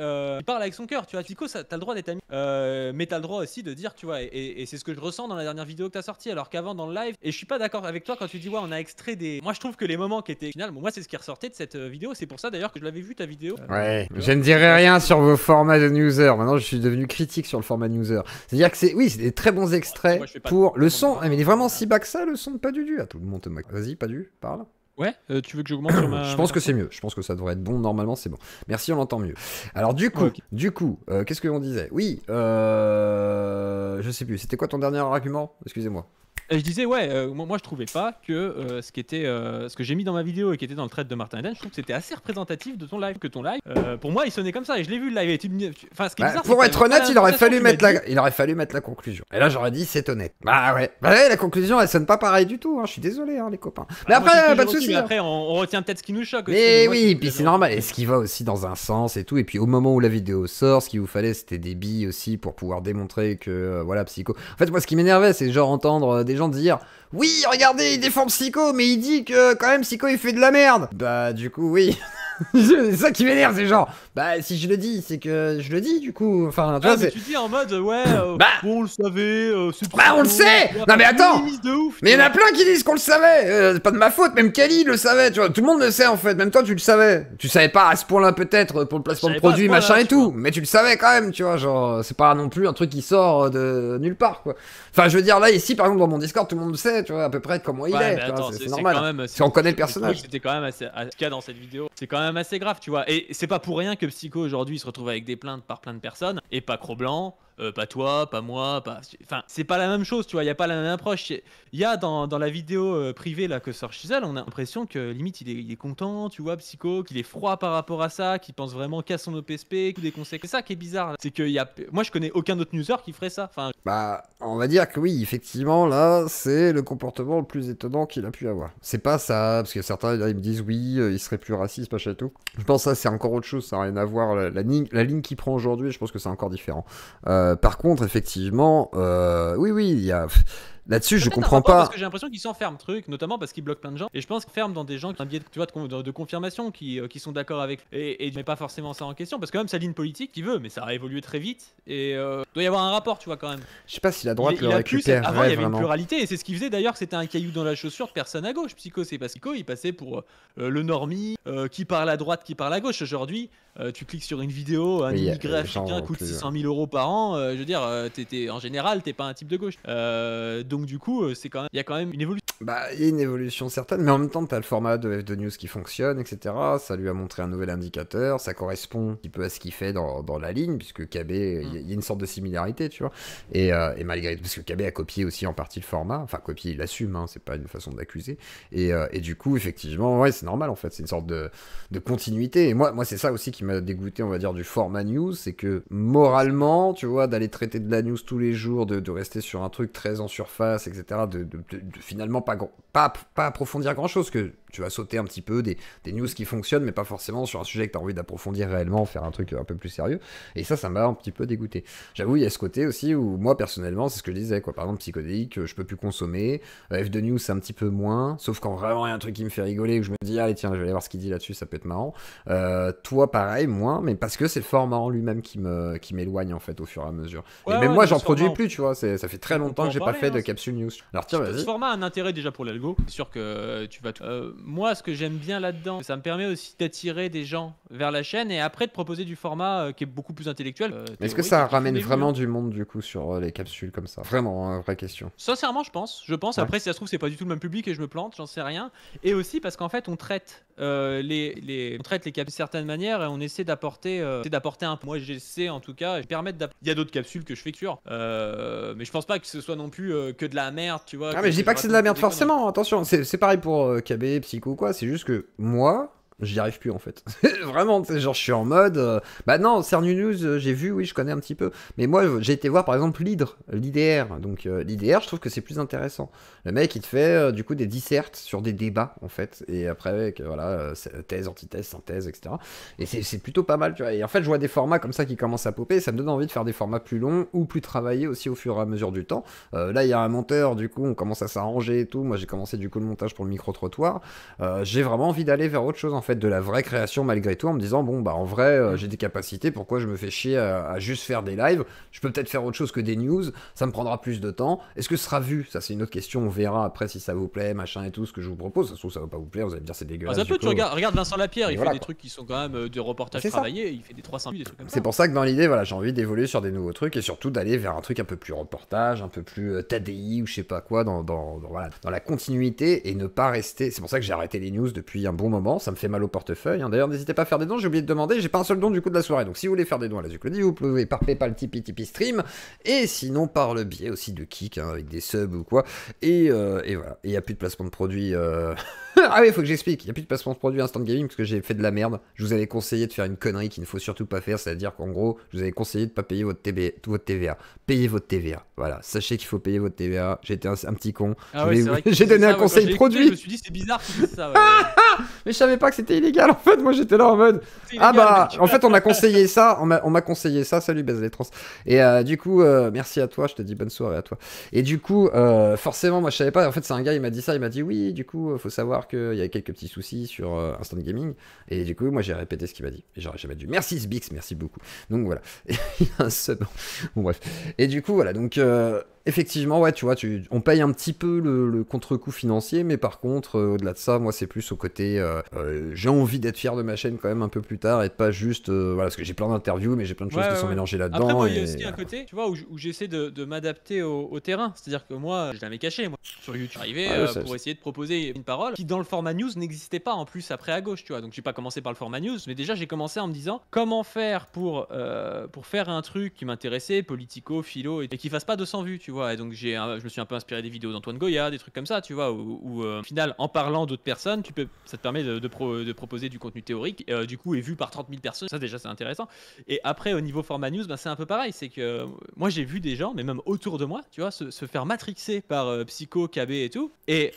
Speaker 2: parle avec son cœur, tu vois. Psycho, t'as le droit d'être ami, mais t'as le droit aussi de dire, tu vois, et c'est ce que je ressens dans la dernière vidéo que t'as sortie, alors qu'avant dans le live, et je suis pas d'accord avec toi quand tu dis ouais, on a extrait des. Moi, je trouve que les moments qui étaient final, bon, moi, c'est ce qui ressortait de cette vidéo, c'est pour ça d'ailleurs que je l'avais vu ta vidéo.
Speaker 1: Ouais, je ne dirai rien sur vos formats de newser. Maintenant, je suis devenu critique sur le format newser. C'est-à-dire que c'est des très bons extraits pour le son. Mais il est vraiment si bas que ça, le son de Pas du. Ah, tout le monde te moque. Vas-y, Pas du, parle.
Speaker 2: Ouais, tu veux que j'augmente sur ma...
Speaker 1: Je pense que c'est mieux, je pense que ça devrait être bon, normalement c'est bon. Merci, on l'entend mieux. Alors du coup, qu'est-ce que on disait? Oui, je sais plus, c'était quoi ton dernier argument? Excusez-moi.
Speaker 2: Je disais ouais, moi je trouvais pas que ce que j'ai mis dans ma vidéo et qui était dans le thread de Martin Eden, je trouve que c'était assez représentatif de ton live, pour moi il sonnait comme ça et je l'ai vu le live et enfin ce qui est bizarre,
Speaker 1: pour être honnête, il aurait fallu mettre la conclusion. Et là j'aurais dit c'est honnête. Bah ouais, la conclusion elle sonne pas pareil du tout, hein. Je suis désolé les copains. Mais après pas de soucis.
Speaker 2: Après on retient peut-être ce qui nous choque aussi.
Speaker 1: Mais oui, puis c'est normal, et ce qui va aussi dans un sens et tout, et puis au moment où la vidéo sort, ce qu'il vous fallait c'était des billes aussi pour pouvoir démontrer que voilà Psycho. En fait moi ce qui m'énervait c'est genre entendre des gens dire oui regardez il défend Psycho mais il dit que quand même Psycho il fait de la merde. Bah du coup oui. C'est ça qui m'énerve, c'est genre bah si je le dis c'est que je le dis du coup enfin tu vois
Speaker 2: mais tu dis en mode ouais bon, on le savait
Speaker 1: on le sait. Non mais attends mais il y en a plein qui disent qu'on le savait, c'est pas de ma faute, même Kali le savait, tu vois, tout le monde le sait en fait, même toi tu le savais pas à ce point là peut-être pour le placement de produit machin et tout, mais tu le savais quand même, tu vois, genre c'est pas non plus un truc qui sort de nulle part quoi. Enfin je veux dire là ici par exemple dans mon Discord tout le monde le sait, tu vois à peu près comment il est, c'est normal si on connaît le personnage.
Speaker 2: C'était quand même assez, ce qu'il y a dans cette vidéo c'est quand même assez grave, tu vois, et c'est pas pour rien que Psycho aujourd'hui se retrouve avec des plaintes par plein de personnes et pas Cro-Blanc pas toi, pas moi, pas. Enfin, c'est pas la même chose, tu vois. Il y a pas la même approche. Il y a dans la vidéo privée là que sort Chisel, on a l'impression que limite il est content, tu vois, Psycho, qu'il est froid par rapport à ça, qu'il pense vraiment qu'à son OPSP, des conseils. C'est ça qui est bizarre. Là. C'est que moi je connais aucun autre user qui ferait ça. Enfin.
Speaker 1: Bah, on va dire que oui, effectivement, là, c'est le comportement le plus étonnant qu'il a pu avoir. C'est pas ça, parce que certains ils me disent oui, il serait plus raciste, machin et tout. Je pense que ça c'est encore autre chose, ça n'a rien à voir. La ligne qu'il prend aujourd'hui, je pense que c'est encore différent. Par contre, effectivement, oui, il y a. Là-dessus, je comprends pas.
Speaker 2: Parce que j'ai l'impression qu'ils s'enferment truc, notamment parce qu'ils bloquent plein de gens. Et je pense qu'ils ferment dans des gens qui ont un biais de, tu vois, de confirmation, qui sont d'accord avec. Et je mets pas forcément ça en question, parce que même sa ligne politique, il veut, mais ça a évolué très vite. Et doit y avoir un rapport, tu vois, quand même.
Speaker 1: Je sais pas si la droite le récupère.
Speaker 2: Avant, il y avait une pluralité, et c'est ce qu'il faisait d'ailleurs, c'était un caillou dans la chaussure de personne à gauche. Psycho, c'est parce qu'il passait pour le normie, qui parle à droite, qui parle à gauche. Aujourd'hui, tu cliques sur une vidéo, un immigré africain coûte 600 000 € par an. Je veux dire, en général, t'es pas un type de gauche. Donc du coup, il y a quand même une évolution.
Speaker 1: Bah, il y a une évolution certaine, mais en même temps, t'as le format de F2 News qui fonctionne, etc. Ça lui a montré un nouvel indicateur, ça correspond un petit peu à ce qu'il fait dans la ligne, puisque KB, il y a une sorte de similarité, tu vois. Et malgré tout, parce que KB a copié aussi en partie le format, enfin copié, il assume, hein, c'est pas une façon d'accuser. Et du coup, effectivement, ouais, c'est normal en fait, c'est une sorte de continuité. Et moi c'est ça aussi qui m'a dégoûté, on va dire, du format news, c'est que moralement, tu vois, d'aller traiter de la news tous les jours, de rester sur un truc très en surface, etc., de finalement pas approfondir grand chose, que tu vas sauter un petit peu des news qui fonctionnent, mais pas forcément sur un sujet que tu as envie d'approfondir réellement, faire un truc un peu plus sérieux. Et ça m'a un petit peu dégoûté. J'avoue, il y a ce côté aussi où moi personnellement, c'est ce que je disais, quoi. Par exemple, psychodélique, je peux plus consommer. F2 News, c'est un petit peu moins, sauf quand vraiment il y a un truc qui me fait rigoler, où je me dis, allez, tiens, je vais aller voir ce qu'il dit là-dessus, ça peut être marrant. Toi, pareil, moins, mais parce que c'est le format en lui-même qui m'éloigne en fait au fur et à mesure.
Speaker 2: Ouais,
Speaker 1: et même moi, j'en produis plus, tu vois. Ça fait très longtemps que j'ai pas fait de capsule news. Alors tiens, vas-y.
Speaker 2: Ce format a un intérêt déjà pour l'algo. C'est sûr que tu vas. Moi, ce que j'aime bien là-dedans, ça me permet aussi d'attirer des gens vers la chaîne et après de proposer du format qui est beaucoup plus intellectuel.
Speaker 1: Mais est-ce que ça ramène vraiment du monde du coup sur les capsules comme ça? Vraiment, hein, vraie question.
Speaker 2: Sincèrement, je pense. Ouais. Après, si ça se trouve, c'est pas du tout le même public et je me plante, j'en sais rien. Et aussi parce qu'en fait, on traite on traite les capsules de certaines manières et on essaie d'apporter un. Moi, j'essaie en tout cas. Il y a d'autres capsules que je fais cuire, mais je pense pas que ce soit non plus que de la merde, tu vois.
Speaker 1: Ah mais je dis pas que c'est de la merde forcément. Attention, c'est pareil pour KB, Psycho ou quoi. C'est juste que moi, j'y arrive plus en fait. Vraiment, genre je suis en mode. Bah non, Cernu News, j'ai vu, oui, je connais un petit peu. Mais moi, j'ai été voir par exemple l'IDR. Donc l'IDR, je trouve que c'est plus intéressant. Le mec, il te fait du coup des dissertes sur des débats en fait. Et après, voilà, thèse, antithèse, synthèse, etc. Et c'est plutôt pas mal, tu vois. Et en fait, je vois des formats comme ça qui commencent à popper. Et ça me donne envie de faire des formats plus longs ou plus travaillés aussi au fur et à mesure du temps. Là, il y a un monteur, du coup, on commence à s'arranger et tout. Moi, j'ai commencé du coup le montage pour le micro-trottoir. J'ai vraiment envie d'aller vers autre chose en fait, de la vraie création malgré tout, en me disant bon bah en vrai j'ai des capacités, pourquoi je me fais chier à juste faire des lives, je peux peut-être faire autre chose que des news, ça me prendra plus de temps, est-ce que ce sera vu, ça c'est une autre question, on verra après si ça vous plaît, machin et tout, ce que je vous propose, ça se trouve ça va pas vous plaire, vous allez me dire c'est dégueulasse.
Speaker 2: Ça peut, tu regarde Vincent Lapierre, il fait des trucs qui sont quand même des reportages travaillés, il fait des 300 000, des trucs comme ça.
Speaker 1: C'est pour ça que dans l'idée, voilà, j'ai envie d'évoluer sur des nouveaux trucs et surtout d'aller vers un truc un peu plus reportage, un peu plus TDI ou je sais pas quoi, dans la continuité et ne pas rester. C'est pour ça que j'ai arrêté les news depuis un bon moment, ça me fait mal au portefeuille. Hein. D'ailleurs, n'hésitez pas à faire des dons, j'ai oublié de demander, j'ai pas un seul don du coup de la soirée. Donc si vous voulez faire des dons à la Zuclodi, vous pouvez par PayPal, Tipeee Stream, et sinon par le biais aussi de Kik, hein, avec des subs ou quoi. Et voilà. Et il n'y a plus de placement de produits. Ah oui, il faut que j'explique. Il n'y a plus de placement de produits Instant Gaming parce que j'ai fait de la merde. Je vous avais conseillé de faire une connerie qu'il ne faut surtout pas faire, c'est-à-dire qu'en gros, je vous avais conseillé de ne pas payer votre TVA. Payez votre TVA. Voilà, sachez qu'il faut payer votre TVA. J'étais un petit con. J'ai donné un conseil produit.
Speaker 2: Je me suis dit, c'est bizarre que tu dises ça. Ouais.
Speaker 1: Mais je savais pas que c'était illégal en fait. Moi j'étais là en mode. Illégal, en fait on m'a conseillé ça. On m'a conseillé ça. Salut Baise les trans. Et du coup, merci à toi. Je te dis bonne soirée à toi. Et du coup, forcément, moi je savais pas. En fait, c'est un gars, il m'a dit ça. Il m'a dit oui. Du coup, faut savoir qu'il y a quelques petits soucis sur Instant Gaming. Et du coup, moi j'ai répété ce qu'il m'a dit. Et j'aurais jamais dû. Merci Sbix, merci beaucoup. Donc voilà. Il y a un sub. Bon bref. Et du coup, voilà. Donc Effectivement, ouais, tu vois, on paye un petit peu le contre-coup financier, mais par contre, au-delà de ça, moi, c'est plus au côté, j'ai envie d'être fier de ma chaîne quand même un peu plus tard, et pas juste, voilà, parce que j'ai plein d'interviews, mais j'ai plein de choses qui sont mélangées là-dedans.
Speaker 2: Après, moi, il y a aussi un côté, tu vois, où j'essaie de m'adapter au terrain. C'est-à-dire que moi, je l'avais caché, moi, sur YouTube. Arrivé pour essayer de proposer une parole qui, dans le format news, n'existait pas en plus après à gauche, tu vois. Donc, j'ai pas commencé par le format news, mais déjà, j'ai commencé en me disant comment faire pour faire un truc qui m'intéressait, politico, philo, et qui fasse pas 200 vues, tu vois. Et donc, je me suis un peu inspiré des vidéos d'Antoine Goya, des trucs comme ça, tu vois, où au final, en parlant d'autres personnes, ça te permet de proposer du contenu théorique, du coup, est vu par 30 000 personnes. Ça, déjà, c'est intéressant. Et après, au niveau format news, c'est un peu pareil. C'est que moi, j'ai vu des gens, mais même autour de moi, tu vois, se faire matrixer par Psycho, KB et tout, et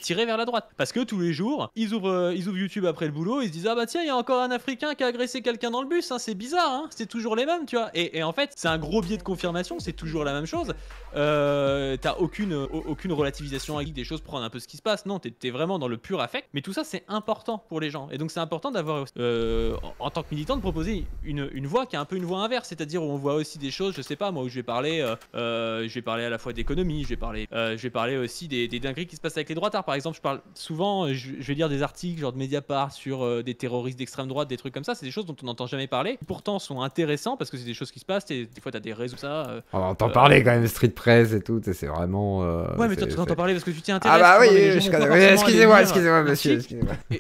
Speaker 2: tirer vers la droite. Parce que tous les jours, ils ouvrent YouTube après le boulot, ils se disent ah bah tiens, il y a encore un Africain qui a agressé quelqu'un dans le bus, hein, c'est bizarre, hein, c'est toujours les mêmes, tu vois. Et en fait, c'est un gros biais de confirmation, c'est toujours la même chose. T'as aucune relativisation avec des choses, prendre un peu ce qui se passe. Non, t'es vraiment dans le pur affect. Mais tout ça, c'est important pour les gens. Et donc, c'est important d'avoir, en tant que militant, de proposer une voix qui est un peu une voix inverse, c'est-à-dire où on voit aussi des choses, je sais pas, moi, où je vais parler à la fois d'économie, je vais parler aussi des dingueries qui se passent avec les droitards. Par exemple, je parle souvent, je vais lire des articles genre de Mediapart sur des terroristes d'extrême droite, des trucs comme ça. C'est des choses dont on n'entend jamais parler, qui pourtant sont intéressants parce que c'est des choses qui se passent. Des fois, t'as des réseaux, ça.
Speaker 1: On entend parler quand même, Street Press et tout, c'est vraiment.
Speaker 2: Ouais, mais toi, tu entends parler parce que tu t'y intéresses.
Speaker 1: Ah bah oui, je connais. Excusez-moi, monsieur.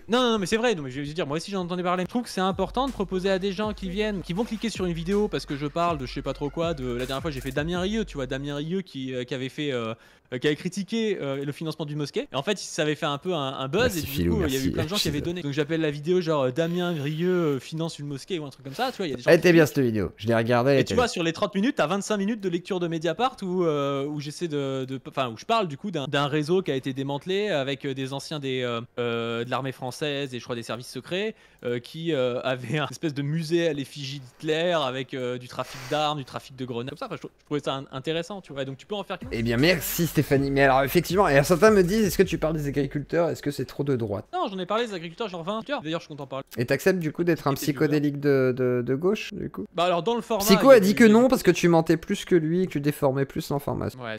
Speaker 2: Non, mais c'est vrai. Donc, je veux dire, moi aussi, j'en entendais parler. Je trouve que c'est important de proposer à des gens qui vont cliquer sur une vidéo parce que je parle de je sais pas trop quoi. La dernière fois, j'ai fait Damien Rieu, tu vois, Damien Rieu qui avait critiqué le financement du mosquée. Et en fait, ça avait fait un peu un buzz. Et du coup, il y a eu plein de gens qui avaient donné. Donc, j'appelle la vidéo genre Damien Rieu finance une mosquée ou un truc comme ça. Tu vois, il y a des gens.
Speaker 1: Elle était bien cette vidéo. Je l'ai regardée.
Speaker 2: Et tu vois, sur les 30 minutes, t'as 25 minutes de lecture de Mediapart où j'essaie où je parle du coup d'un réseau qui a été démantelé avec des anciens de l'armée française et je crois des services secrets qui avaient une espèce de musée à l'effigie d'Hitler avec du trafic d'armes, du trafic de grenades, comme ça. Enfin, je trouvais ça intéressant, tu vois. Et donc tu peux en faire.
Speaker 1: Eh bien, merci Stéphanie. Mais alors, effectivement, et certains me disent, est-ce que tu parles des agriculteurs? Est-ce que c'est trop de droite?
Speaker 2: Non, j'en ai parlé des agriculteurs, genre 20 heures. D'ailleurs, je suis content de parler.
Speaker 1: Et t'acceptes du coup d'être un psychodélique de gauche, du coup?
Speaker 2: Bah alors dans le format.
Speaker 1: Psycho a dit que non parce que tu mentais plus que lui et que tu déformais plus l'information.
Speaker 2: Ouais.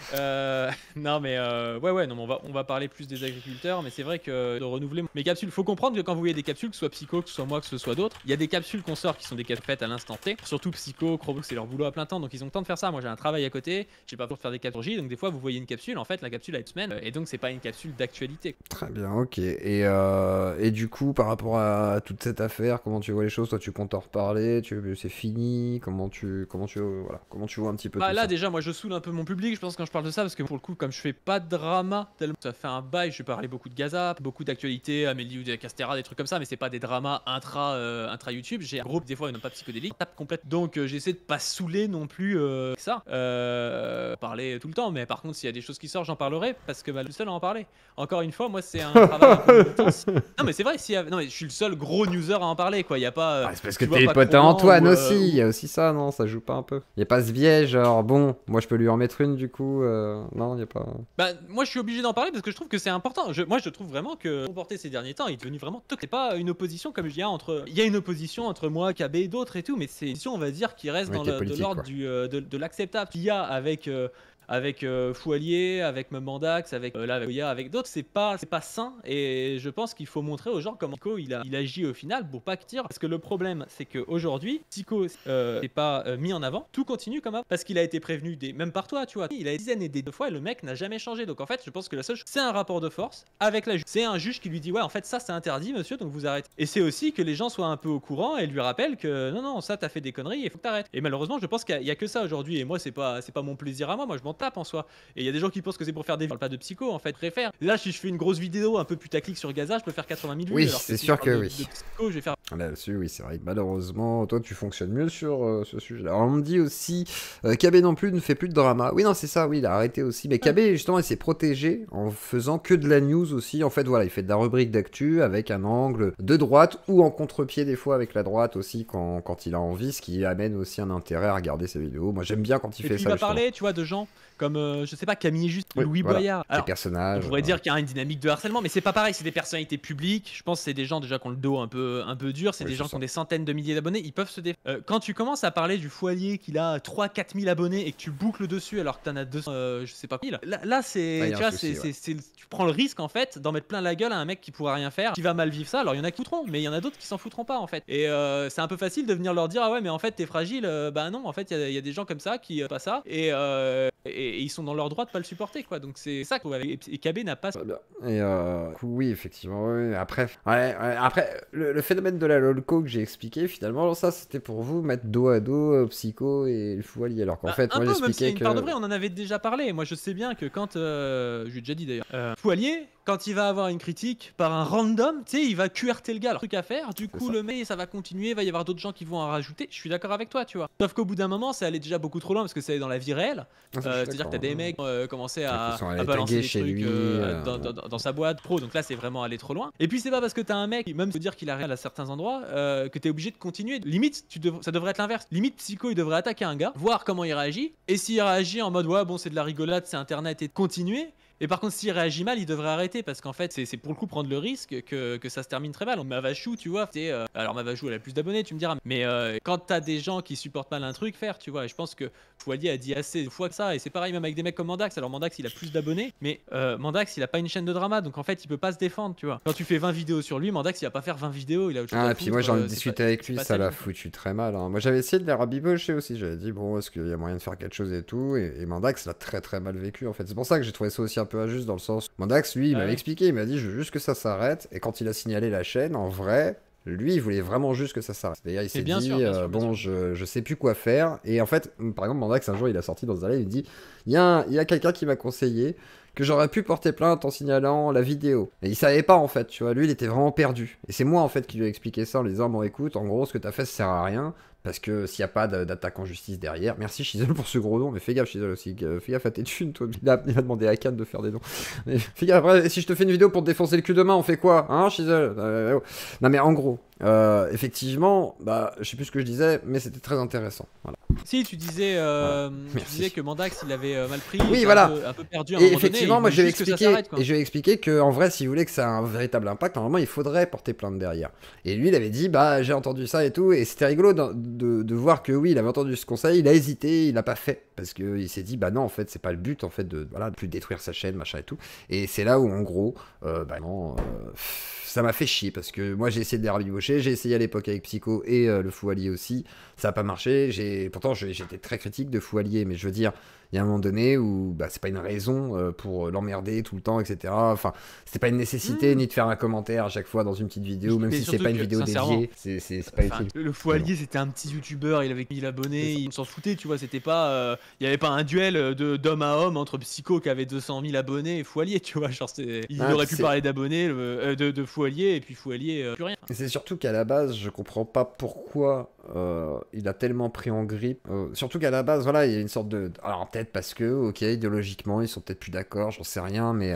Speaker 2: Non mais ouais non mais on va parler plus des agriculteurs, mais c'est vrai que de renouveler mes capsules, faut comprendre que quand vous voyez des capsules, que ce soit Psycho, que ce soit moi, que ce soit d'autres, il y a des capsules qu'on sort qui sont des capsules faites à l'instant T. Surtout Psycho, Chromebook, c'est leur boulot à plein temps, donc ils ont le temps de faire ça. Moi j'ai un travail à côté, j'ai pas besoin de faire des capsules J, donc des fois vous voyez une capsule, en fait la capsule a une semaine et donc c'est pas une capsule d'actualité.
Speaker 1: Très bien, ok. Et du coup par rapport à toute cette affaire, comment tu vois les choses? Toi tu comptes en reparler? C'est fini? Comment tu vois un petit peu tout
Speaker 2: là
Speaker 1: ça?
Speaker 2: déjà moi je saoule un peu mon public, je pense, quand je parle de ça, parce que pour le coup comme je fais pas de drama tellement ça fait un bail, je parlais beaucoup de Gaza, beaucoup d'actualités, Amélie ou de Castera, des trucs comme ça, mais c'est pas des dramas intra YouTube. J'ai un groupe des fois, ils n'ont pas psychodélique, tape complète, donc j'essaie de pas saouler non plus ça, parler tout le temps, mais par contre s'il y a des choses qui sortent j'en parlerai parce que je suis le seul à en parler. Encore une fois, moi c'est un travail un peu intense. Non mais c'est vrai, non mais je suis le seul gros newser à en parler, quoi. Il y a pas.
Speaker 1: C'est parce que t'es pote à Antoine aussi. Il y a aussi ça, non? Ça joue pas un peu? Il y a pas ce biais, genre bon, moi je peux lui en mettre une du coup. Non, il y a pas.
Speaker 2: Bah moi je suis obligé d'en parler parce que je trouve que c'est important. Moi je trouve vraiment que comporter ces derniers temps est devenu vraiment toxique. C'est pas une opposition comme je dis entre. Il y a une opposition entre moi, KB et d'autres et tout, mais c'est une opposition, on va dire, qui reste de l'ordre de l'acceptable. Il y a avec Foualier, avec Mandax, avec Goya, avec d'autres, c'est pas sain, et je pense qu'il faut montrer aux gens comment Psycho il agit au final pour pas qu'il tire, parce que le problème c'est qu'aujourd'hui Psycho n'est pas mis en avant, tout continue comme avant, parce qu'il a été prévenu même par toi, tu vois, il a des dizaines et des 2 fois et le mec n'a jamais changé. Donc en fait je pense que la seule chose, c'est un rapport de force avec la juge, c'est un juge qui lui dit ouais en fait ça c'est interdit monsieur, donc vous arrêtez, et c'est aussi que les gens soient un peu au courant et lui rappellent que non ça t'as fait des conneries, il faut que t'arrêtes. Et malheureusement je pense qu'il y a que ça aujourd'hui, et moi c'est pas mon plaisir à moi je m'en tape en soi. Et il y a des gens qui pensent que c'est pour faire des vues. Je parle pas de Psycho en fait, je préfère. Là, si je fais une grosse vidéo un peu putaclic sur Gaza, je peux faire 80 000 vues.
Speaker 1: Oui, c'est sûr que oui.
Speaker 2: De Psycho, je vais faire.
Speaker 1: Là-dessus, oui, c'est vrai que malheureusement, toi, tu fonctionnes mieux sur ce sujet-là. Alors, on me dit aussi, KB non plus ne fait plus de drama. Oui, non, c'est ça, oui, il a arrêté aussi. Mais KB, justement, il s'est protégé en faisant que de la news aussi. En fait, voilà, il fait de la rubrique d'actu avec un angle de droite ou en contre-pied des fois avec la droite aussi quand il a envie, ce qui amène aussi un intérêt à regarder ses vidéos. Moi, j'aime bien quand il fait ça.
Speaker 2: Il va parler, tu vois, de gens comme je sais pas, Camille Juste, oui, Louis Boyard.
Speaker 1: Alors, des personnages.
Speaker 2: On pourrait dire qu'il y a une dynamique de harcèlement, mais c'est pas pareil, c'est des personnalités publiques. Je pense que c'est des gens déjà qui ont le dos un peu dur. dur, c'est des gens qui ont des centaines de milliers d'abonnés, ils peuvent se défendre. Quand tu commences à parler du Foilier qui a 3-4 000 abonnés et que tu boucles dessus alors que t'en as 200, je sais pas combien, là c'est, tu vois, tu prends le risque en fait d'en mettre plein la gueule à un mec qui pourra rien faire, qui va mal vivre ça. Alors il y en a qui foutront, mais il y en a d'autres qui s'en foutront pas en fait. Et c'est un peu facile de venir leur dire ah ouais mais en fait t'es fragile, bah non en fait il y a des gens comme ça qui pas ça et ils sont dans leur droit de pas le supporter quoi. Donc c'est ça et KB n'a pas.
Speaker 1: Et oui effectivement. Oui. Après, après le phénomène de la lolco que j'ai expliqué finalement ça c'était pour vous mettre dos à dos Psycho et le Foilier alors qu'en fait moi j'expliquais que.
Speaker 2: Par de vrai, on en avait déjà parlé. Moi je sais bien que quand je lui ai déjà dit d'ailleurs, Foilier quand il va avoir une critique par un random, tu sais, il va QRT le gars, le truc à faire. Du coup, le mec, ça va continuer, il va y avoir d'autres gens qui vont en rajouter. Je suis d'accord avec toi, tu vois. Sauf qu'au bout d'un moment, ça allait déjà beaucoup trop loin parce que ça allait dans la vie réelle. C'est-à-dire que t'as des mecs commençaient à balancer des trucs dans sa boîte pro. Donc là, c'est vraiment aller trop loin. Et puis, c'est pas parce que t'as un mec, même se dire qu'il a rien à certains endroits, que t'es obligé de continuer. Limite, ça devrait être l'inverse. Limite, Psycho, il devrait attaquer un gars, voir comment il réagit. Et s'il réagit en mode, ouais, bon, c'est de la rigolade, c'est internet, et de continuer. Et par contre, s'il réagit mal, il devrait arrêter parce qu'en fait, c'est pour le coup prendre le risque que ça se termine très mal. Mavachou, tu vois, alors Mavachou, elle a plus d'abonnés, tu me diras. Mais quand t'as des gens qui supportent mal un truc, tu vois. Et je pense que Foilier a dit assez de fois que ça. Et c'est pareil même avec des mecs comme Mandax. Alors Mandax, il a plus d'abonnés, mais Mandax, il a pas une chaîne de drama, donc en fait, il peut pas se défendre, tu vois. Quand tu fais 20 vidéos sur lui, Mandax, il va pas faire 20 vidéos. Il a autre chose à
Speaker 1: et puis moi, j'en ai discuté avec lui, ça l'a foutu très mal. Hein. Moi, j'avais essayé de les rabibocher aussi. J'avais dit, bon, est-ce qu'il y a moyen de faire quelque chose et tout. Et Mandax l'a très très mal vécu en fait. C'est pour ça que j'ai trouvé ça aussi un peu injuste dans le sens. Mandax, lui, il m'avait expliqué, il m'a dit, je veux juste que ça s'arrête. Et quand il a signalé la chaîne, en vrai, lui, il voulait vraiment juste que ça s'arrête. D'ailleurs, il s'est dit, bon, je sais plus quoi faire. Et en fait, par exemple, Mandax, un jour, il a sorti dans un live, il dit, il y a quelqu'un qui m'a conseillé que j'aurais pu porter plainte en signalant la vidéo. Et il savait pas, en fait, tu vois, lui, il était vraiment perdu. Et c'est moi, en fait, qui lui ai expliqué ça en lui disant, bon, écoute, en gros, ce que t'as fait, ça sert à rien. Parce que s'il n'y a pas d'attaque en justice derrière, merci Shizel pour ce gros don, mais fais gaffe Shizel aussi, fais gaffe à tes thunes, toi. Il va demander à Cannes de faire des dons. Mais fais gaffe, après, si je te fais une vidéo pour te défoncer le cul demain, on fait quoi, hein Shizel Non mais en gros, effectivement, bah, je sais plus ce que je disais, mais c'était très intéressant. Voilà.
Speaker 2: Si, tu disais, que Mandax, il avait mal pris,
Speaker 1: oui, voilà.
Speaker 2: un peu perdu à un
Speaker 1: et
Speaker 2: moment
Speaker 1: effectivement,
Speaker 2: donné,
Speaker 1: moi je vais expliquer que en vrai, si vous voulez que ça ait un véritable impact, normalement, il faudrait porter plainte derrière. Et lui, il avait dit, bah, j'ai entendu ça et tout, et c'était rigolo de voir que oui, il avait entendu ce conseil, il a hésité, il l'a pas fait, parce qu'il s'est dit, bah non, en fait, c'est pas le but, en fait, de plus détruire sa chaîne, machin et tout. Et c'est là où, en gros, non, ça m'a fait chier, parce que moi, j'ai essayé de les rabibocher, j'ai essayé à l'époque avec Psycho et le Foilier aussi, ça a pas marché, pourtant, j'étais très critique de Foilier, mais je veux dire, il y a un moment donné où bah, c'est pas une raison pour l'emmerder tout le temps, etc. Enfin, c'était pas une nécessité ni de faire un commentaire à chaque fois dans une petite vidéo, même si c'est pas une vidéo dédiée, c'est pas utile.
Speaker 2: Le Foilier, c'était un petit youtubeur, il avait 1000 abonnés, il s'en foutait, tu vois, c'était pas. Il y avait pas un duel d'homme à homme entre Psycho qui avait 200 000 abonnés et Foilier, tu vois. Genre, il aurait pu parler d'abonnés, de Foilier, et puis Foilier, plus rien.
Speaker 1: Et c'est surtout qu'à la base, je comprends pas pourquoi il a tellement pris en grippe. Surtout qu'à la base, voilà, il y a une sorte de. Alors, peut-être parce que, ok, idéologiquement, ils sont peut-être plus d'accord, j'en sais rien, mais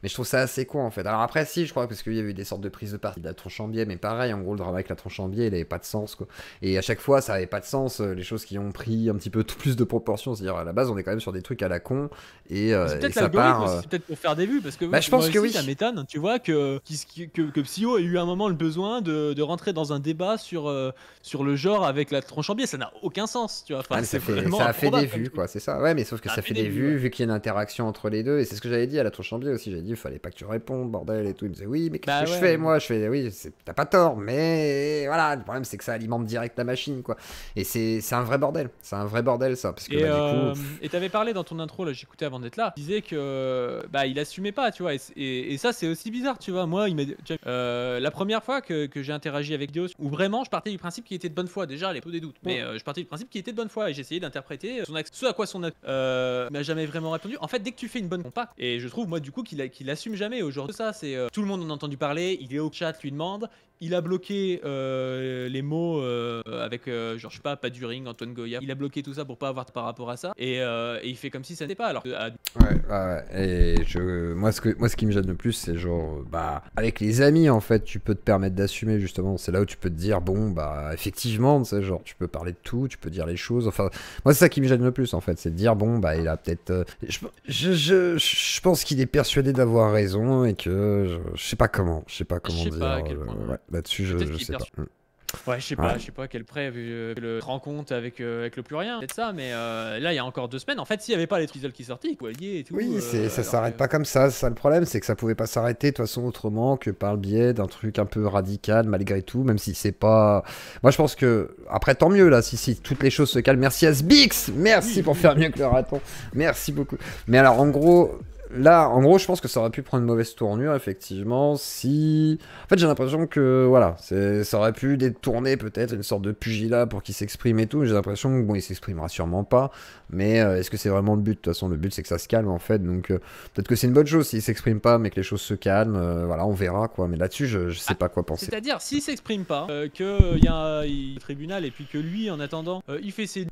Speaker 1: je trouve ça assez con en fait. Alors, après, si, je crois, parce qu'il y avait eu des sortes de prises de parti de la tronche en biais, mais pareil, en gros, le drama avec la tronche en biais, il avait pas de sens, quoi. Et à chaque fois, ça avait pas de sens, les choses qui ont pris un petit peu plus de proportions. C'est-à-dire, à la base, on est quand même sur des trucs à la con, et ça part.
Speaker 2: C'est peut-être pour faire des vues, parce que
Speaker 1: bah, je pense que oui.
Speaker 2: Ça m'étonne, tu vois, que Psycho ait eu un moment le besoin de rentrer dans un débat sur le genre avec la tronche en biais. Ça n'a aucun sens, tu vois. Enfin,
Speaker 1: ça a fait des vues, quoi, c'est ça. Ouais, mais sauf que ça fait des vues, vu qu'il y a une interaction entre les deux. Et c'est ce que j'avais dit à la tronche en biais aussi. J'avais dit, il fallait pas que tu répondes, bordel et tout. Il me disait, oui, mais qu'est-ce que je fais, moi? Je fais, oui, t'as pas tort, mais voilà. Le problème, c'est que ça alimente direct la machine, quoi. Et c'est un vrai bordel. C'est un vrai bordel, ça. Parce que, du coup.
Speaker 2: Et t'avais parlé dans ton intro, là, j'écoutais avant d'être là. Tu disais que, il assumait pas, tu vois. Et ça, c'est aussi bizarre, tu vois. Moi, la première fois que j'ai interagi avec Dios, où vraiment, je partais du principe qu'il était de bonne foi. Déjà, il y a peu des doutes. Mais je partais du principe qu'il était de bonne foi. Et j'essayais d'interpréter ce à quoi son m'a jamais vraiment répondu. En fait, dès que tu fais une bonne compact, et je trouve moi du coup qu'il assume jamais aujourd'hui ça, c'est tout le monde en a entendu parler, il est au chat, lui demande, il a bloqué les mots avec genre je sais pas du ring, Antoine Goya, il a bloqué tout ça pour pas avoir par rapport à ça, et il fait comme si ça n'était pas, alors que,
Speaker 1: ouais, et moi ce qui me gêne le plus, c'est genre bah avec les amis en fait, tu peux te permettre d'assumer justement, c'est là où tu peux te dire bon bah effectivement, tu sais, genre tu peux parler de tout, tu peux dire les choses, enfin moi c'est ça qui me gêne le plus en fait, c'est de dire bon bah il a peut-être je pense qu'il est persuadé d'avoir raison et que je sais pas comment dire, ouais, là-dessus je sais pas.
Speaker 2: Ouais, je
Speaker 1: Ouais.
Speaker 2: sais pas quel prêt vu le rencontre avec le plus rien, peut-être ça, mais là il y a encore 2 semaines. En fait, s'il y avait pas les Twizzle qui sortaient, Qualier et tout,
Speaker 1: Oui, ça
Speaker 2: alors que
Speaker 1: s'arrête pas comme ça. C'est ça le problème, c'est que ça pouvait pas s'arrêter de toute façon autrement que par le biais d'un truc un peu radical malgré tout, même si c'est pas. Moi, je pense que après tant mieux là, si toutes les choses se calment. Merci à Sbix, merci
Speaker 2: oui,
Speaker 1: pour
Speaker 2: oui.
Speaker 1: faire mieux que le raton, merci beaucoup. Mais alors en gros. Là, en gros, je pense que ça aurait pu prendre une mauvaise tournure, effectivement, si... En fait, j'ai l'impression que, voilà, ça aurait pu détourner peut-être une sorte de pugilat pour qu'il s'exprime et tout. J'ai l'impression que, bon, il s'exprimera sûrement pas, mais est-ce que c'est vraiment le but? De toute façon, le but, c'est que ça se calme, en fait, donc peut-être que c'est une bonne chose s'il s'exprime pas, mais que les choses se calment, voilà, on verra, quoi. Mais là-dessus, je sais pas quoi penser.
Speaker 2: C'est-à-dire, s'il s'exprime pas, qu'il y a un tribunal et puis que lui, en attendant, il fait ses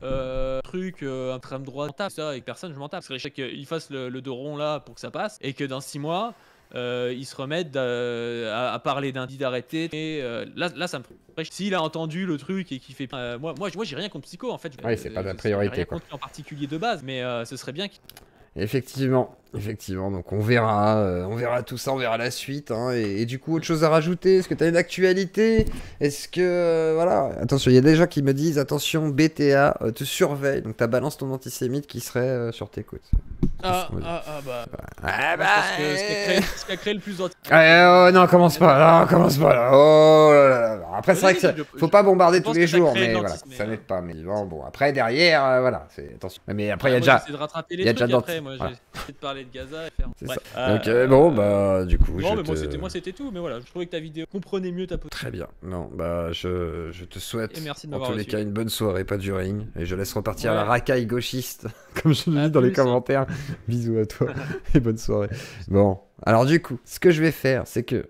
Speaker 2: trucs, un trame droit, ça, et que personne, je m'en tape. Ce serait qu'il fasse le dos rond là pour que ça passe et que dans 6 mois, ils se remettent à parler d'un dit d'arrêter. Et là, ça me ferait. S'il a entendu le truc et qu'il fait. Moi, j'ai rien contre Psycho en fait.
Speaker 1: Oui, c'est pas la
Speaker 2: J'ai
Speaker 1: priorité,
Speaker 2: rien
Speaker 1: quoi.
Speaker 2: contre lui en particulier de base, mais ce serait bien qu'il.
Speaker 1: Effectivement, donc on verra tout ça, on verra la suite, hein, et du coup, autre chose à rajouter, est-ce que tu as une actualité? Est-ce que, voilà, attention, il y a des gens qui me disent, attention, BTA te surveille, donc tu balance ton antisémite qui serait sur tes côtes.
Speaker 2: Bah.
Speaker 1: Ah
Speaker 2: Moi, je pense que ce qui a créé le plus d'anti.
Speaker 1: oh, non, commence pas là, oh là là. Après, c'est vrai que faut pas bombarder tous les jours, mais voilà, ça n'aide pas, mais bon, après, derrière, voilà, attention. Mais après, il y a déjà...
Speaker 2: J'essaie de rattraper
Speaker 1: il y
Speaker 2: les
Speaker 1: a
Speaker 2: trucs
Speaker 1: déjà
Speaker 2: après, moi, j'ai essayé de parler de Gaza et faire.
Speaker 1: C'est
Speaker 2: Bref.
Speaker 1: ça. Donc, bon, bah, du coup,
Speaker 2: Non, mais moi, c'était tout, mais voilà, je trouvais que ta vidéo comprenait mieux ta position.
Speaker 1: Très bien. Non, bah, je te souhaite,
Speaker 2: Et merci de
Speaker 1: en
Speaker 2: m'avoir
Speaker 1: tous les
Speaker 2: reçu.
Speaker 1: cas, une bonne soirée, pas du ring. Et je laisse repartir
Speaker 2: Ouais.
Speaker 1: la racaille gauchiste, comme je le
Speaker 2: À
Speaker 1: dis dans les
Speaker 2: plus.
Speaker 1: commentaires. Bisous à toi et bonne soirée. Bon, alors du coup, ce que je vais faire, c'est que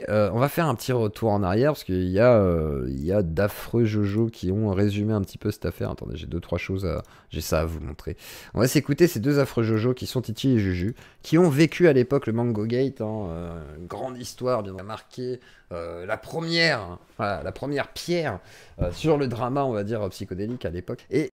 Speaker 1: on va faire un petit retour en arrière, parce qu'il y a d'affreux Jojo qui ont résumé un petit peu cette affaire. Attendez, j'ai ça à vous montrer. On va s'écouter ces deux affreux Jojo qui sont Titi et Juju, qui ont vécu à l'époque le Mango Gate, hein, une grande histoire bien marquée, la première pierre sur le drama, on va dire, psychodélique à l'époque. Et